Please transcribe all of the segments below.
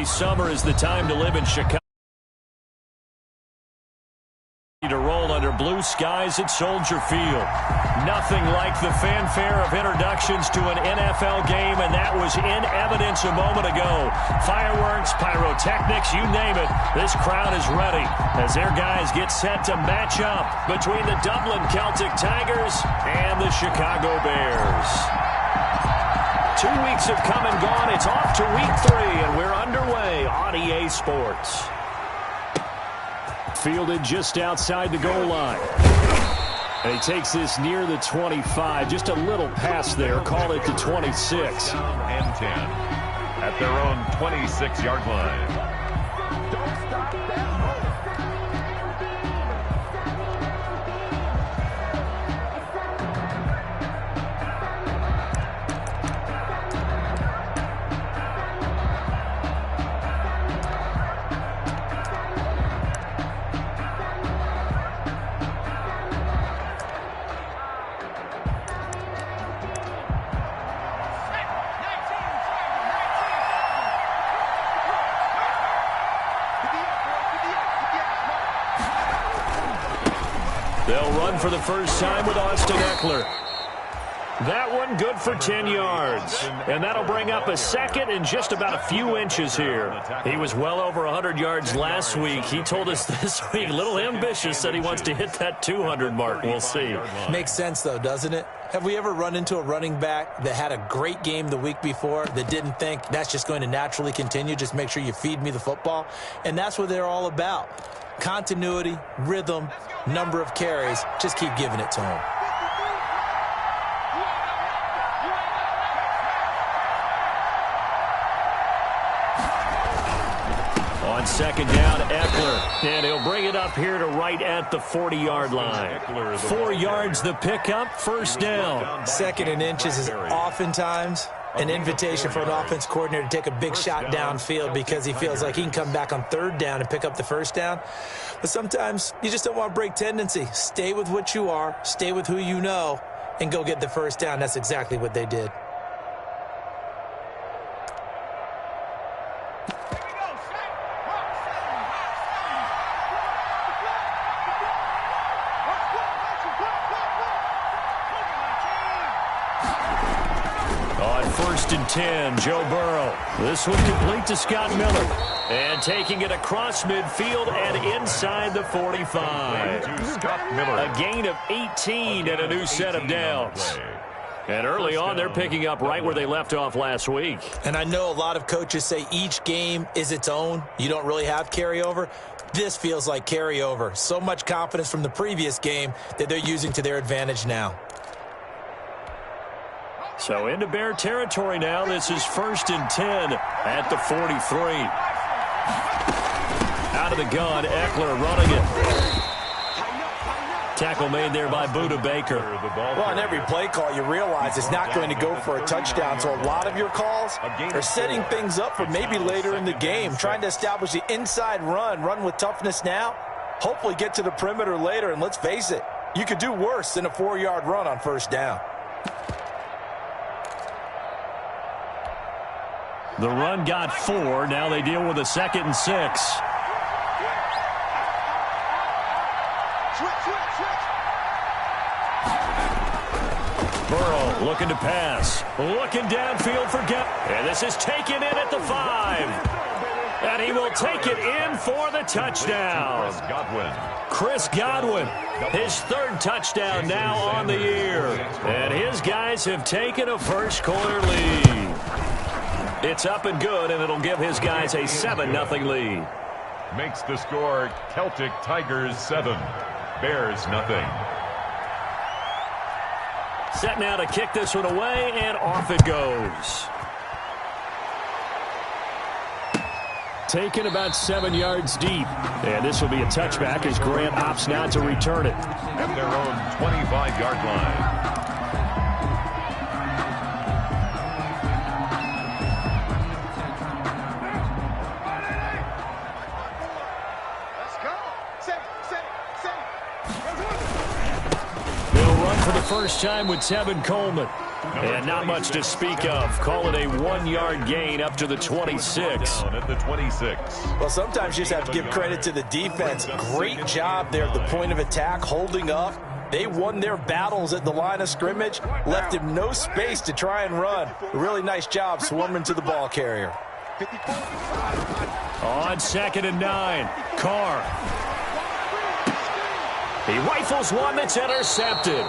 summer is the time to live in Chicago. To roll under blue skies at Soldier Field. Nothing like the fanfare of introductions to an NFL game, and that was in evidence a moment ago. Fireworks, pyrotechnics, you name it. This crowd is ready as their guys get set to match up between the Dublin Celtic Tigers and the Chicago Bears. 2 weeks have come and gone. It's off to week 3, and we're underway on EA Sports. Fielded just outside the goal line. And he takes this near the 25. Just a little pass there. Call it the 26. And 10 at their own 26-yard line. They'll run for the first time with Austin Eckler. That one good for 10 yards. And that'll bring up a second and just about a few inches here. He was well over 100 yards last week. He told us this week, a little ambitious, said he wants to hit that 200 mark. We'll see. Makes sense, though, doesn't it? Have we ever run into a running back that had a great game the week before that didn't think that's just going to naturally continue? Just make sure you feed me the football. And that's what they're all about. Continuity, rhythm, number of carries. Just keep giving it to him. On second down, Eckler. And he'll bring it up here to right at the 40-yard line. 4 yards the pickup, first down. Second and inches is oftentimes an invitation for an offense coordinator to take a big shot downfield because he feels like he can come back on third down and pick up the first down. But sometimes you just don't want to break tendency. Stay with what you are, stay with who you know, and go get the first down. That's exactly what they did. First and 10, Joe Burrow. This one complete to Scott Miller. And taking it across midfield and inside the 45. A gain of 18 and a new set of downs. And early on, they're picking up right where they left off last week. And I know a lot of coaches say each game is its own. You don't really have carryover. This feels like carryover. So much confidence from the previous game that they're using to their advantage now. So into Bear territory now. This is first and 10 at the 43. Out of the gun, Eckler running it. Tackle made there by Buda Baker. Well, on every play call, you realize it's not going to go for a touchdown. So a lot of your calls are setting things up for maybe later in the game, trying to establish the inside run with toughness now, hopefully get to the perimeter later. And let's face it, you could do worse than a 4-yard run on first down. The run got 4. Now they deal with a 2nd and 6. Burrow looking to pass. Looking downfield for and this is taken in at the 5. And he will take it in for the touchdown. Chris Godwin, his 3rd touchdown now on the year. And his guys have taken a first-quarter lead. It's up and good, and it'll give his guys a 7-0 lead. Makes the score Celtic Tigers 7, Bears nothing. Set now to kick this one away, and off it goes. Taken about 7 yards deep. And this will be a touchback as Grant opts not to return it. At their own 25-yard line. For the first time with Tevin Coleman. And not much to speak of. Call it a 1-yard gain up to the 26. Down at the 26. Well, sometimes you just have to give credit to the defense. Great job there at the point of attack, holding up. They won their battles at the line of scrimmage, left him no space to try and run. A really nice job swarming to the ball carrier. On 2nd and 9, Carr. He rifles one that's intercepted.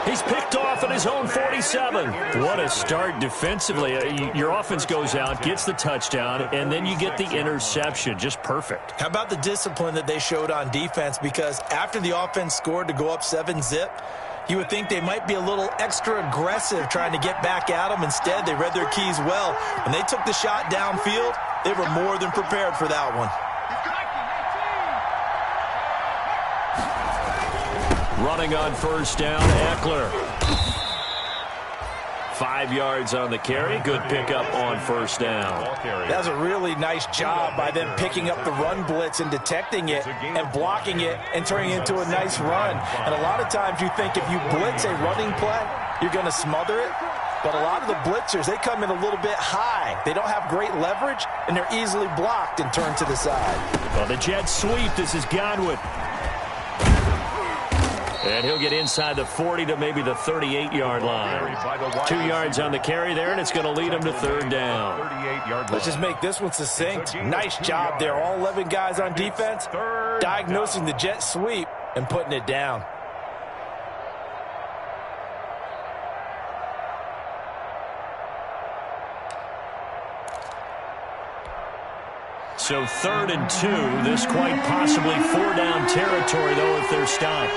He's picked off at his own 47. What a start defensively. Your offense goes out, gets the touchdown, and then you get the interception. Just perfect. How about the discipline that they showed on defense? Because after the offense scored to go up 7-zip, you would think they might be a little extra aggressive trying to get back at them. Instead, they read their keys well. When they took the shot downfield, they were more than prepared for that one. Running on 1st down, Eckler. 5 yards on the carry. Good pickup on 1st down. That was a really nice job by them picking up the run blitz and detecting it and blocking it and turning it into a nice run. And a lot of times you think if you blitz a running play, you're going to smother it. But a lot of the blitzers, they come in a little bit high. They don't have great leverage, and they're easily blocked and turned to the side. Well, the jet sweep. This is Godwin. And he'll get inside the 40 to maybe the 38-yard line. 2 yards on the carry there, and it's going to lead him to 3rd down. Let's just make this one succinct. Nice job there. All 11 guys on defense diagnosing the jet sweep and putting it down. So 3rd and 2. This quite possibly 4-down territory, though, if they're stopped.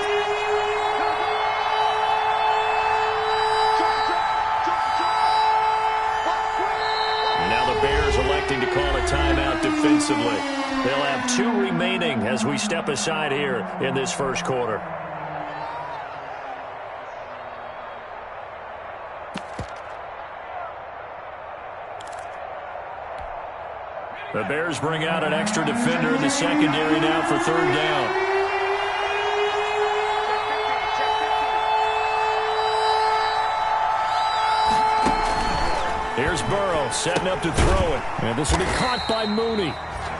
Electing to call a timeout defensively. They'll have 2 remaining as we step aside here in this 1st quarter. The Bears bring out an extra defender in the secondary now for 3rd down. Here's Burrow setting up to throw it. And this will be caught by Mooney.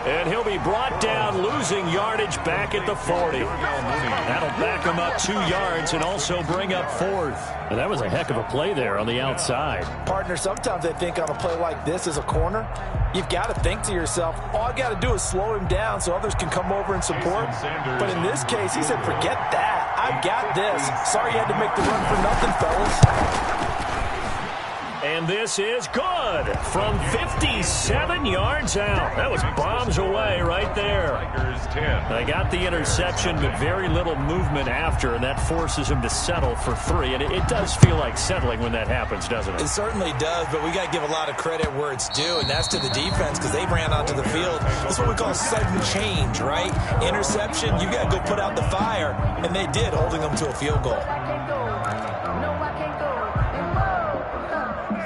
And he'll be brought down, losing yardage back at the 40. That'll back him up 2 yards and also bring up 4th. And that was a heck of a play there on the outside. Partner, sometimes I think on a play like this as a corner, you've got to think to yourself, all I got to do is slow him down so others can come over and support. But in this case, he said, forget that. I've got this. Sorry you had to make the run for nothing, fellas. And this is good from 57 yards out. That was bombs away right there. They got the interception, but very little movement after, and that forces him to settle for 3. And it does feel like settling when that happens, doesn't it? It certainly does, but we got to give a lot of credit where it's due, and that's to the defense because they ran onto the field. That's what we call sudden change, right? Interception, you got to go put out the fire, and they did, holding them to a field goal.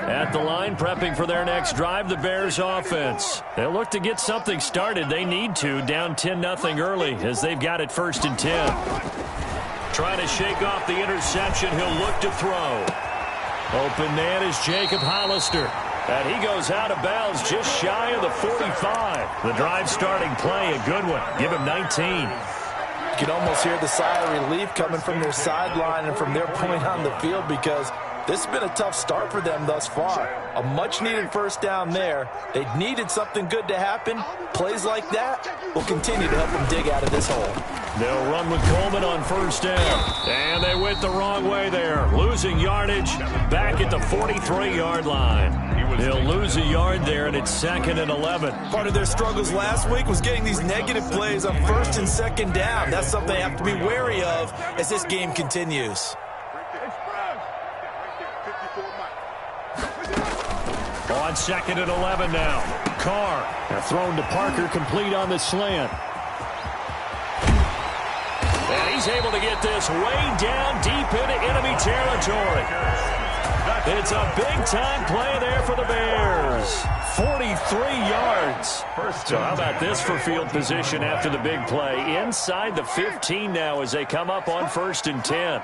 At the line, prepping for their next drive, the Bears offense. They'll look to get something started. They need to, down 10-0 early as they've got it 1st and 10. Trying to shake off the interception. He'll look to throw. Open man is Jacob Hollister. And he goes out of bounds just shy of the 45. The drive starting play, a good one. Give him 19. You can almost hear the sigh of relief coming from their sideline and from their point on the field because this has been a tough start for them thus far. A much-needed 1st down there. They needed something good to happen. Plays like that will continue to help them dig out of this hole. They'll run with Coleman on 1st down. And they went the wrong way there. Losing yardage back at the 43-yard line. They'll lose a yard there, and it's 2nd and 11. Part of their struggles last week was getting these negative plays on 1st and 2nd down. That's something they have to be wary of as this game continues. On 2nd and 11 now. Carr thrown to Parker, complete on the slant. And he's able to get this way down deep into enemy territory. It's a big-time play there for the Bears. 43 yards. So how about this for field position after the big play? Inside the 15 now as they come up on 1st and 10.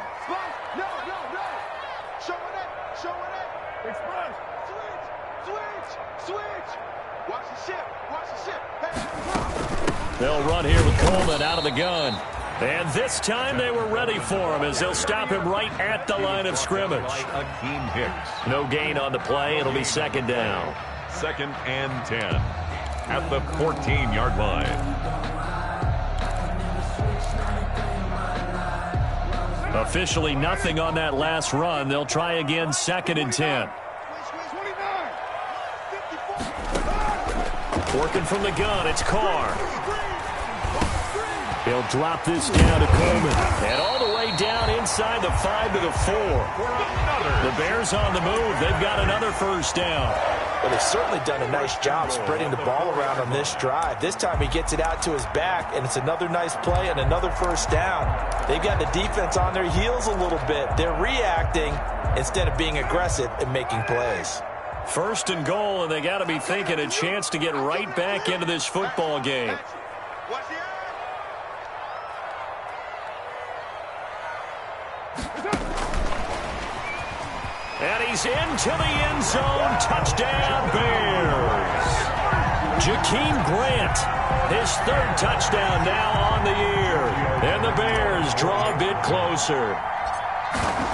They'll run here with Coleman out of the gun. And this time they were ready for him as they'll stop him right at the line of scrimmage. No gain on the play. It'll be second down. 2nd and 10 at the 14-yard line. Officially nothing on that last run. They'll try again 2nd and 10. Working from the gun, it's Carr. He'll drop this down to Coleman. And all the way down inside the 5 to the 4. The Bears on the move. They've got another first down. Well, they've certainly done a nice job spreading the ball around on this drive. This time he gets it out to his back, and it's another nice play and another first down. They've got the defense on their heels a little bit. They're reacting instead of being aggressive and making plays. First and goal, and they got to be thinking a chance to get right back into this football game. And he's into the end zone. Touchdown, Bears. Jakeem Grant, his 3rd touchdown now on the year. And the Bears draw a bit closer.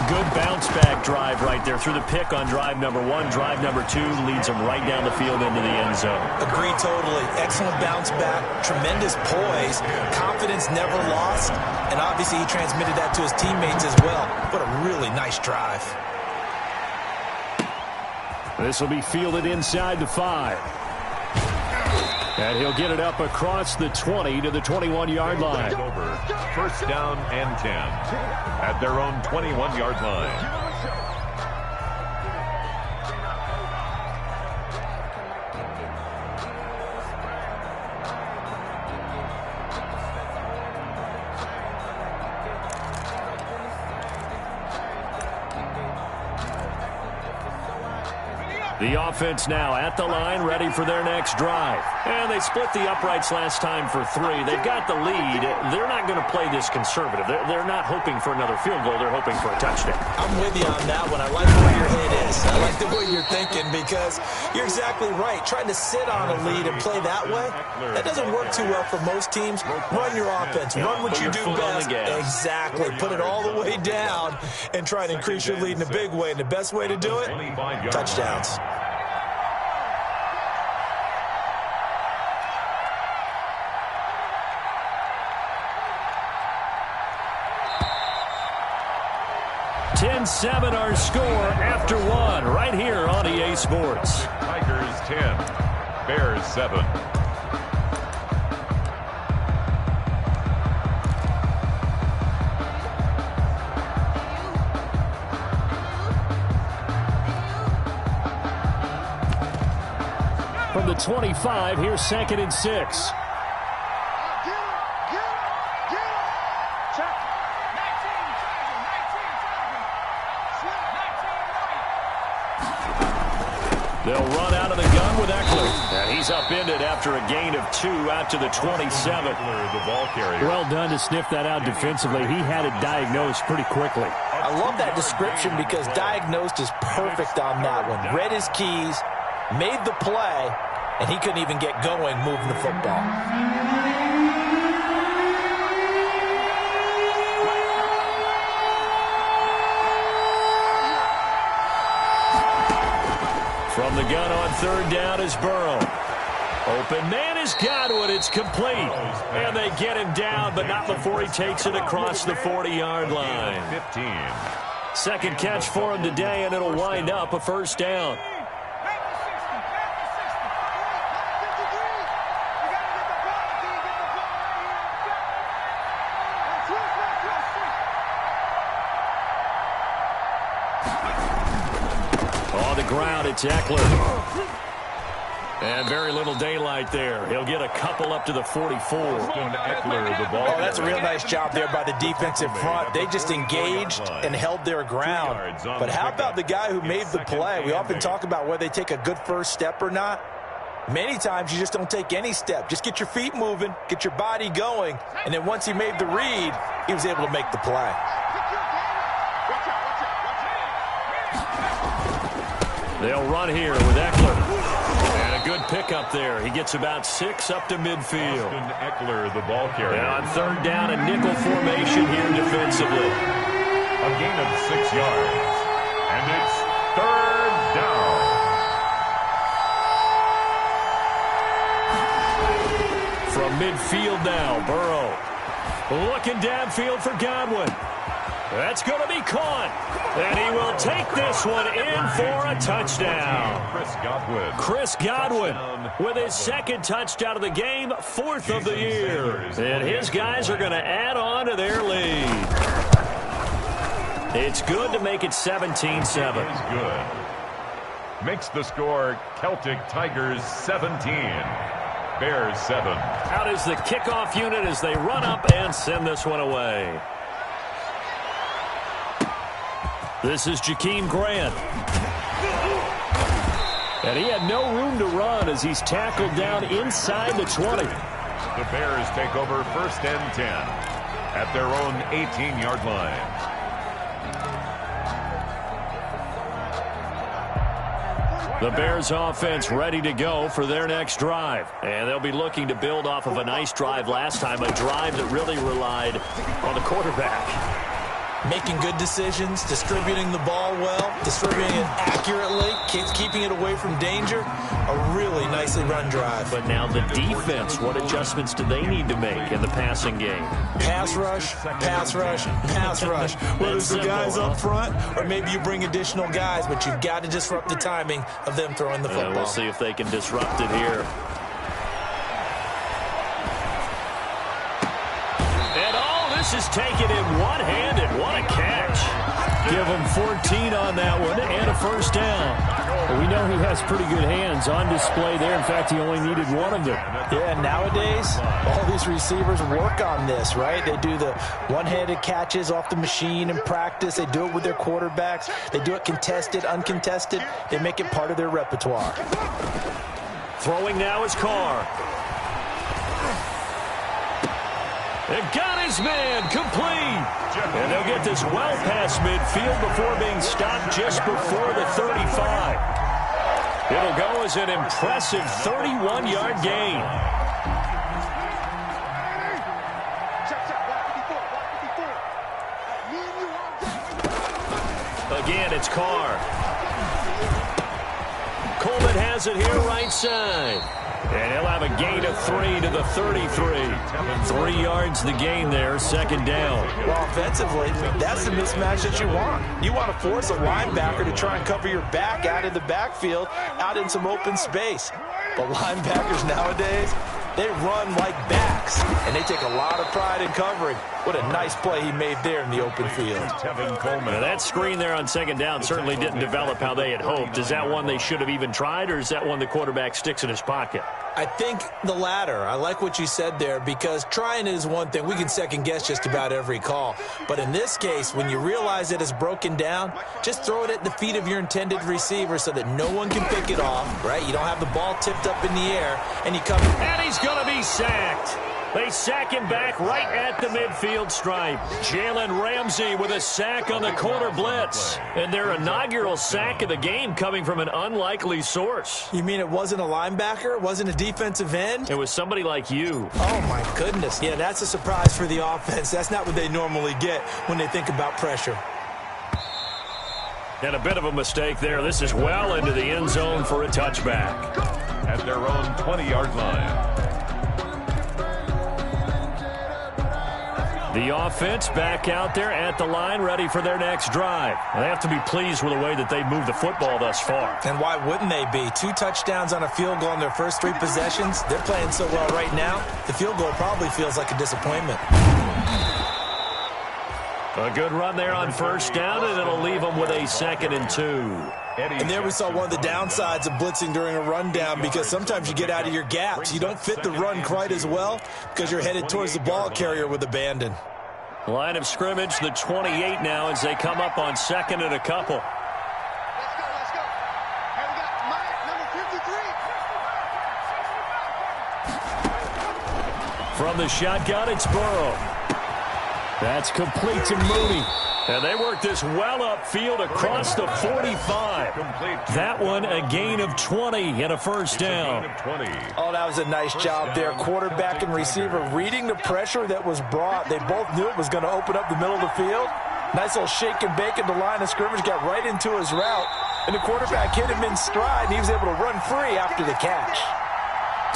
Good bounce-back drive right there through the pick on drive number 1. Drive number 2 leads them right down the field into the end zone. Agree totally. Excellent bounce-back, tremendous poise, confidence never lost, and obviously he transmitted that to his teammates as well. What a really nice drive. This will be fielded inside the 5. And he'll get it up across the 20 to the 21-yard line. Over. First down and 10 at their own 21-yard line. The offense now at the line, ready for their next drive. And they split the uprights last time for 3. They've got the lead. They're not going to play this conservative. They're not hoping for another field goal. They're hoping for a touchdown. I'm with you on that one. I like where your head is. I like the way you're thinking because you're exactly right. Trying to sit on a lead and play that way, that doesn't work too well for most teams. Run your offense. Run what you do best. Exactly. Put it all the way down and try to increase your lead in a big way. And the best way to do it, touchdowns. Seven our score after 1 right here on EA Sports. Tigers 10, Bears 7. From the 25, here's 2nd and 6. They'll run out of the gun with Eckler. And he's upended after a gain of 2 out to the 27. The ball carrier. Well done to sniff that out defensively. He had it diagnosed pretty quickly. I love that description because diagnosed is perfect on that one. Read his keys, made the play, and he couldn't even get going moving the football. From the gun on 3rd down is Burrow. Open man has got it. It's complete. And they get him down, but not before he takes it across the 40-yard line. 15. 2nd catch for him today, and it'll wind up a first down. On the ground, it's Eckler. And very little daylight there. He'll get a couple up to the 44. Eckler, the ball. Oh, that's a real nice job there by the defensive front. They just engaged and held their ground. But how about the guy who made the play? We often talk about whether they take a good first step or not. Many times you just don't take any step. Just get your feet moving, get your body going, and then once he made the read, he was able to make the play. They'll run here with Eckler. And a good pickup there. He gets about 6 up to midfield. Austin Eckler, the ball carrier. Now on third down, a nickel formation here defensively. A gain of 6 yards. And it's third down. From midfield now, Burrow. Looking downfield for Godwin. That's going to be caught. And he will take this one in for a touchdown. Chris Godwin with his second touchdown of the game, 4th of the year. And his guys are going to add on to their lead. It's good to make it 17-7. Good. Makes the score Celtic Tigers 17. Bears 7. Out is the kickoff unit as they run up and send this one away. This is Jakeem Grant. And he had no room to run as he's tackled down inside the 20. The Bears take over 1st and 10 at their own 18-yard line. The Bears offense ready to go for their next drive. And they'll be looking to build off of a nice drive last time, a drive that really relied on the quarterback. Making good decisions, distributing the ball well, distributing it accurately, keeping it away from danger. A really nicely run drive. But now the defense, what adjustments do they need to make in the passing game? Pass rush, pass rush, pass rush. Whether it's the guys up front or maybe you bring additional guys, but you've got to disrupt the timing of them throwing the football. We'll see if they can disrupt it here. This is taken in one-handed. What a catch. Give him 14 on that one and a first down. Well, we know he has pretty good hands on display there. In fact, he only needed one of them. Yeah, nowadays, all these receivers work on this, right? They do the one-handed catches off the machine in practice. They do it with their quarterbacks. They do it contested, uncontested. They make it part of their repertoire. Throwing now is Carr. It got his man complete. And they'll get this well past midfield before being stopped just before the 35. It'll go as an impressive 31-yard gain. Again, it's Carr. Coleman has it here right side. And he'll have a gain of 3 to the 33. 3 yards the gain there, second down. Well, offensively, that's the mismatch that you want. You want to force a linebacker to try and cover your back out of the backfield, out in some open space. But linebackers nowadays, they run like backs, and they take a lot of pride in covering. What a nice play he made there in the open field. Now, that screen there on second down certainly didn't develop how they had hoped. Is that one they should have even tried, or is that one the quarterback sticks in his pocket? I think the latter. I like what you said there, because trying it is one thing. We can second-guess just about every call. But in this case, when you realize it is broken down, just throw it at the feet of your intended receiver so that no one can pick it off, right? You don't have the ball tipped up in the air, and you come. And he's going to be sacked. They sack him back right at the midfield stripe. Jalen Ramsey with a sack on the corner blitz. And their inaugural sack of the game coming from an unlikely source. You mean it wasn't a linebacker? It wasn't a defensive end? It was somebody like you. Oh, my goodness. Yeah, that's a surprise for the offense. That's not what they normally get when they think about pressure. And a bit of a mistake there. This is well into the end zone for a touchback. At their own 20-yard line. The offense back out there at the line, ready for their next drive. They have to be pleased with the way that they've moved the football thus far. And why wouldn't they be? 2 touchdowns on a field goal in their first 3 possessions. They're playing so well right now, the field goal probably feels like a disappointment. A good run there on first down, and it'll leave them with a 2nd and 2. And there we saw one of the downsides of blitzing during a rundown, because sometimes you get out of your gaps. You don't fit the run quite as well because you're headed towards the ball carrier with abandon. Line of scrimmage, the 28 now as they come up on 2nd and a couple. Let's go. Hey, we got Mike, number 53. From the shotgun, it's Burrow. That's complete to Mooney. And they work this well upfield across the 45. That one a gain of 20 and a first down. Oh, that was a nice job there. Quarterback and receiver reading the pressure that was brought. They both knew it was going to open up the middle of the field. Nice little shake and bake at the line of scrimmage, got right into his route. And the quarterback hit him in stride, and he was able to run free after the catch.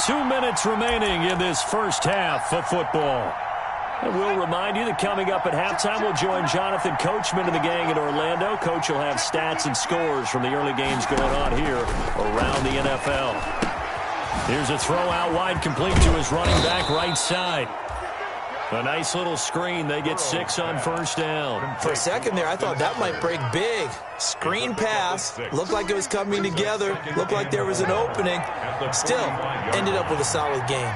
2 minutes remaining in this first half of football. And we'll remind you that coming up at halftime, we'll join Jonathan Coachman and the gang in Orlando. Coach will have stats and scores from the early games going on here around the NFL. Here's a throw out wide, complete to his running back right side. A nice little screen. They get 6 on first down. For a second there, I thought that might break big. Screen pass. Looked like it was coming together. Looked like there was an opening. Still, ended up with a solid game.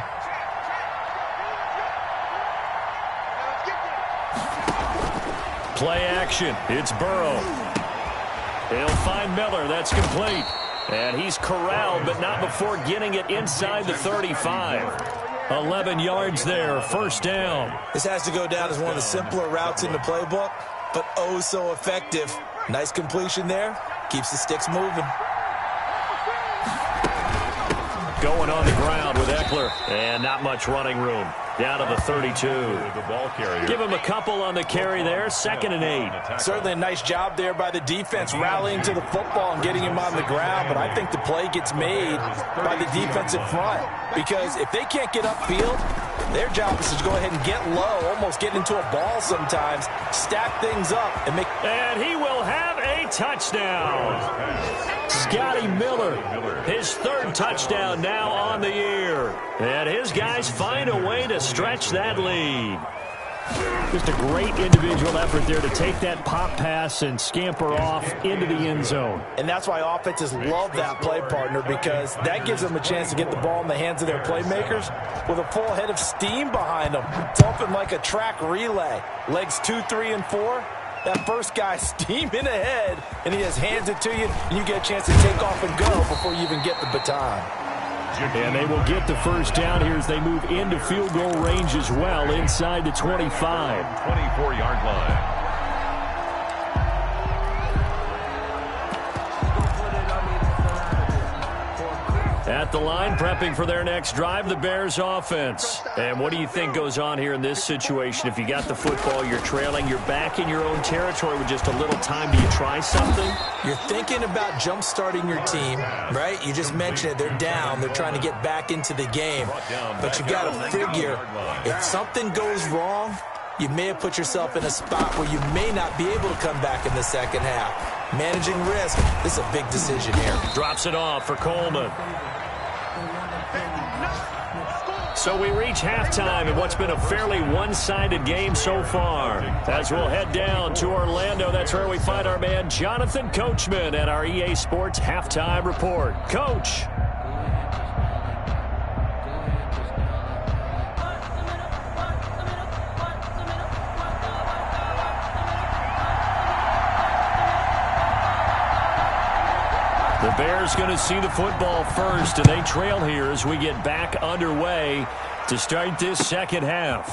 Play action. It's Burrow. He'll find Miller. That's complete. And he's corralled, but not before getting it inside the 35. 11 yards there, first down. This has to go down as one of the simpler routes in the playbook, but oh so effective. Nice completion there. Keeps the sticks moving. Going on the ground with Eckler, and not much running room. Down to the 32. Give him a couple on the carry there, 2nd and 8. Certainly a nice job there by the defense, rallying to the football and getting him on the ground. But I think the play gets made by the defensive front, because if they can't get upfield, their job is to go ahead and get low, almost get into a ball sometimes, stack things up, and make... And he will have a touchdown. Scotty Miller, his 3rd touchdown now on the year. And his guys find a way to stretch that lead. Just a great individual effort there to take that pop pass and scamper off into the end zone. And that's why offenses love that play, partner, because that gives them a chance to get the ball in the hands of their playmakers with a full head of steam behind them. It's often like a track relay. Legs 2, 3, and 4. That first guy steaming ahead, and he just hands it to you, and you get a chance to take off and go before you even get the baton. And they will get the first down here as they move into field goal range as well, inside the 25. 24-yard line. At the line, prepping for their next drive, the Bears offense. And what do you think goes on here in this situation? If you got the football, you're trailing, you're back in your own territory with just a little time. Do you try something? You're thinking about jump-starting your team, right? You just mentioned it. They're down. They're trying to get back into the game. But you got to figure, if something goes wrong, you may have put yourself in a spot where you may not be able to come back in the second half. Managing risk, this is a big decision here. Drops it off for Coleman. So we reach halftime in what's been a fairly one-sided game so far. As we'll head down to Orlando, that's where we find our man Jonathan Coachman at our EA Sports Halftime Report. Coach. The Bears going to see the football first, and they trail here as we get back underway to start this second half.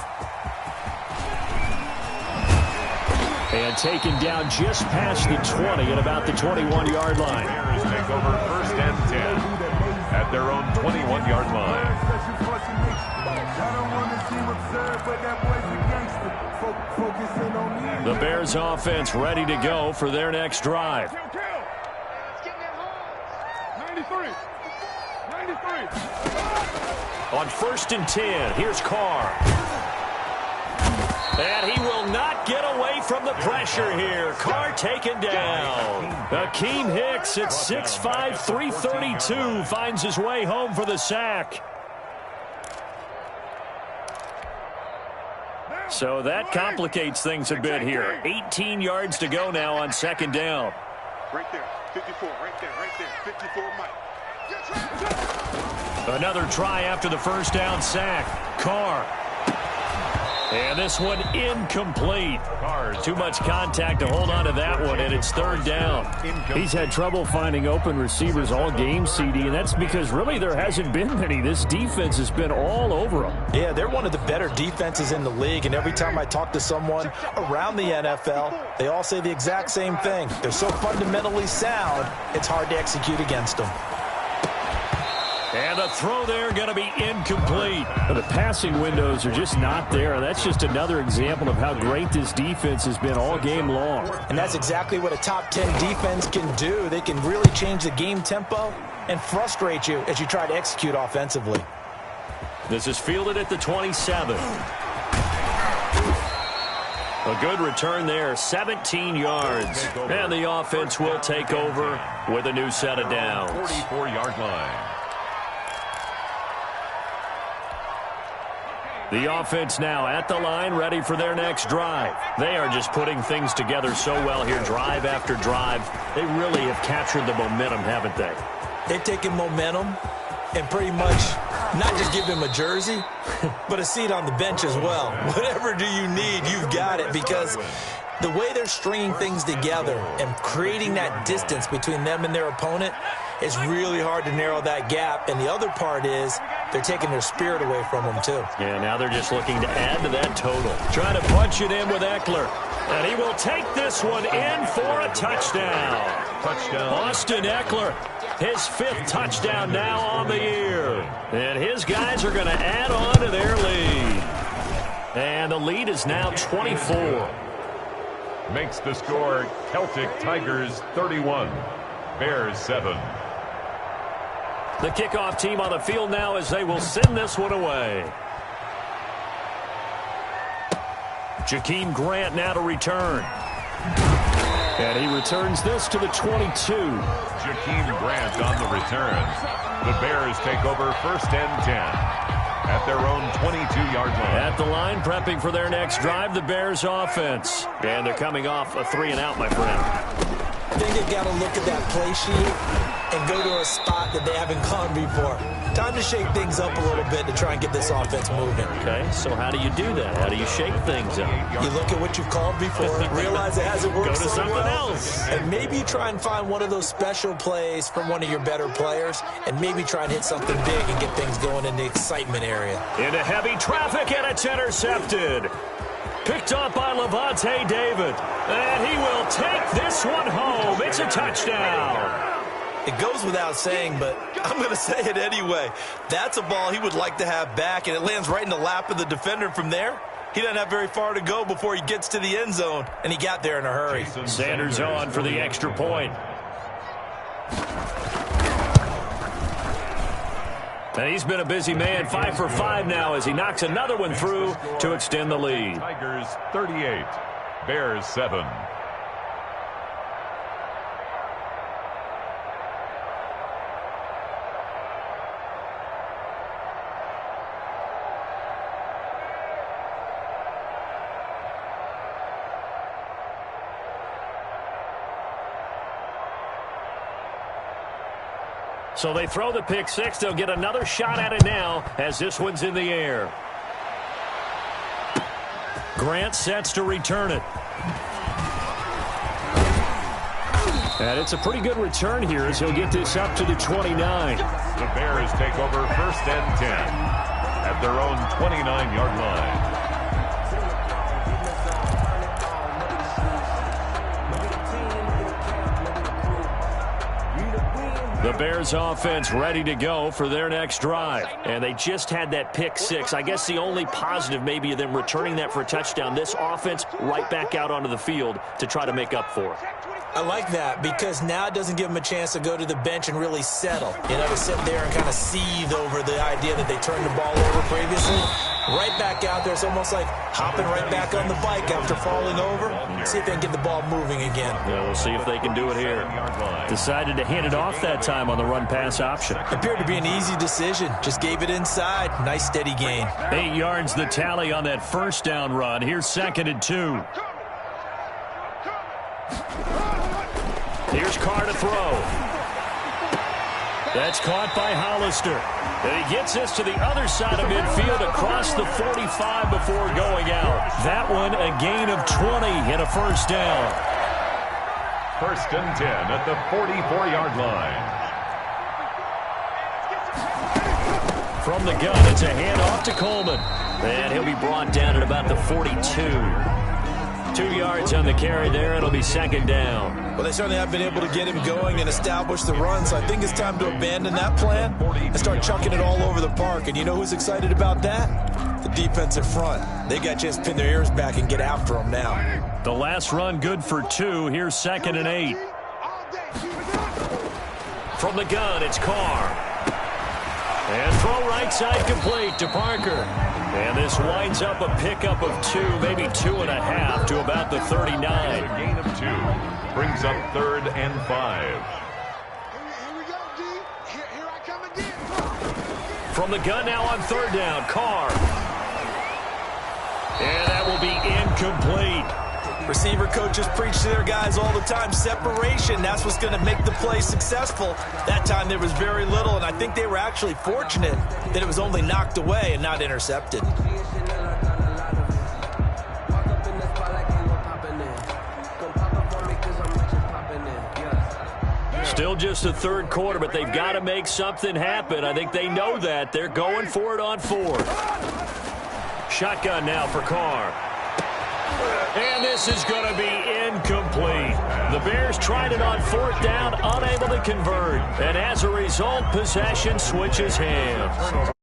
And taken down just past the 20 at about the 21-yard line. Bears take over first and 10 at their own 21-yard line. The Bears offense ready to go for their next drive. On 1st and 10, here's Carr. And he will not get away from the pressure here. Carr taken down. Akeem Hicks at 6'5", 332 finds his way home for the sack. So that complicates things a bit here. 18 yards to go now on 2nd down. Right there, 54, right there, 54, Mike. Another try after the first down sack. Carr. And this one incomplete. Too much contact to hold on to that one, and it's third down. He's had trouble finding open receivers all game, CD, and that's because really there hasn't been many. This defense has been all over them. Yeah, they're one of the better defenses in the league, and every time I talk to someone around the NFL, they all say the exact same thing. They're so fundamentally sound, it's hard to execute against them. And the throw there going to be incomplete. The passing windows are just not there. That's just another example of how great this defense has been all game long. And that's exactly what a top 10 defense can do. They can really change the game tempo and frustrate you as you try to execute offensively. This is fielded at the 27. A good return there, 17 yards. And the offense will take over with a new set of downs. 44-yard line. The offense now at the line, ready for their next drive. They are just putting things together so well here, drive after drive. They really have captured the momentum, haven't they? They've taken momentum and pretty much not just give him a jersey, but a seat on the bench as well. Whatever do you need, you've got it, because the way they're stringing things together and creating that distance between them and their opponent is really hard to narrow that gap. And the other part is they're taking their spirit away from them, too. Yeah, now they're just looking to add to that total. Trying to punch it in with Eckler. And he will take this one in for a touchdown. Austin Eckler, his fifth touchdown now on the year. And his guys are going to add on to their lead. And the lead is now 24. Makes the score Celtic Tigers 31, Bears 7. The kickoff team on the field now as they will send this one away. Jakeem Grant now to return. And he returns this to the 22. Jakeem Grant on the return. The Bears take over first and 10 at their own 22-yard line. At the line, prepping for their next drive, the Bears offense. And they're coming off a 3-and-out, my friend. I think they've got to look at that play sheet and go to a spot that they haven't gone before. Time to shake things up a little bit to try and get this offense moving. Okay, so how do you do that? How do you shake things up? You look at what you've called before, realize it hasn't worked Go to so something well, else. and maybe try and find one of those special plays from one of your better players, and maybe try and hit something big and get things going in the excitement area. Into heavy traffic, and it's intercepted. Picked up by Levante David. And he will take this one home. It's a touchdown. It goes without saying, but I'm going to say it anyway. That's a ball he would like to have back, and it lands right in the lap of the defender. From there, he doesn't have very far to go before he gets to the end zone, and he got there in a hurry. Sanders on for the extra point. And he's been a busy man, 5 for 5 now as he knocks another one through to extend the lead. Tigers 38, Bears 7. So they throw the pick six. They'll get another shot at it now as this one's in the air. Grant sets to return it. And it's a pretty good return here as he'll get this up to the 29. The Bears take over first and 10 at their own 29-yard line. The Bears offense ready to go for their next drive. And they just had that pick six. I guess the only positive maybe of them returning that for a touchdown. This offense right back out onto the field to try to make up for it. I like that because now it doesn't give them a chance to go to the bench and really settle. You know, to sit there and kind of seethe over the idea that they turned the ball over previously. Right back out there. It's almost like hopping right back on the bike after falling over. See if they can get the ball moving again. Yeah, we'll see if they can do it here. Decided to hand it off that time on the run-pass option. Appeared to be an easy decision. Just gave it inside. Nice steady gain. 8 yards the tally on that first down run. Here's 2nd and 2. Here's Carr to throw. That's caught by Hollister. And he gets this to the other side of midfield across the 45 before going out. That one a gain of 20 and a first down. First and 10 at the 44-yard line. From the gun, it's a handoff to Coleman. And he'll be brought down at about the 42. 2 yards on the carry there. It'll be second down. Well, they certainly have been able to get him going and establish the run, so I think it's time to abandon that plan and start chucking it all over the park. And you know who's excited about that? The defensive front. They got a chance to pin their ears back and get after him now. The last run good for 2. Here's 2nd and 8. From the gun, it's Carr. And throw right side complete to Parker. And this winds up a pickup of 2, maybe 2.5 to about the 39. A gain of 2 brings up 3rd and 5. Here we go, D. Here I come again. From the gun now on 3rd down, Carr. And that will be incomplete. Receiver coaches preach to their guys all the time. Separation, that's what's going to make the play successful. That time there was very little, and I think they were actually fortunate that it was only knocked away and not intercepted. Still just the 3rd quarter, but they've got to make something happen. I think they know that. They're going for it on 4th. Shotgun now for Carr. And this is going to be incomplete. The Bears tried it on 4th down, unable to convert. And as a result, possession switches hands.